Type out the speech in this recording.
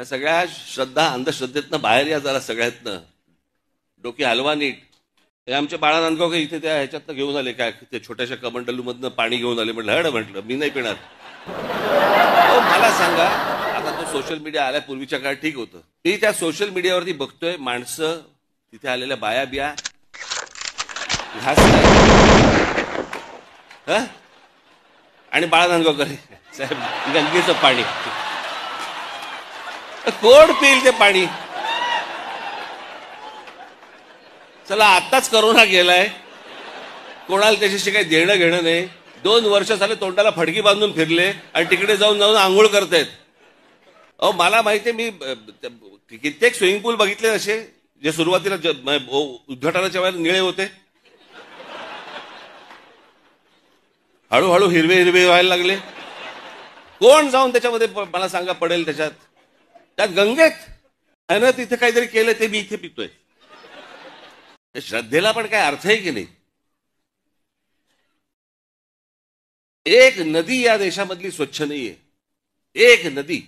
सगळ्या श्रद्धा अंधश्रद्धेतनं बाहेर या जरा सगळ्यातनं, डोकी हलवा नीट. हे आमचे बाळा नांदगावकर इथे त्या ह्याच्यातनं घेऊन आले, काय ते छोट्याशा कमंडलूमधनं पाणी घेऊन आले. म्हटलं हड, म्हटलं मी नाही पिणार. मला सांगा, आता तो सोशल मीडिया आल्या, पूर्वीच्या काळात ठीक होतं. मी त्या सोशल मीडियावरती बघतोय माणसं, तिथे आलेल्या बाया बिया आणि बाळा नांदगावकर साहेब गंगेचं पाणी, कोण पिईल ते पाणी? चला आत्ताच करोना गेलाय, कोणाला त्याच्याशी काही देणं घेणं नाही. 2 वर्ष झाले तोंडाला फडकी बांधून फिरले आणि तिकडे जाऊन जाऊन आंघोळ करतायत. अहो मला माहितीये, मी कित्येक स्विमिंग पूल बघितले असे जे सुरुवातीला उद्घाटनाच्या वेळेला निळे होते, हळूहळू हिरवे हिरवे व्हायला लागले. कोण जाऊन त्याच्यामध्ये मला सांगा पडेल? त्यात गंगेत आहे ना, तिथे काहीतरी केलं ते मी इथे पितोय. श्रद्धेला पण काय अर्थ आहे की नाही? एक नदी या देशामधली स्वच्छ नाहीये, एक नदी.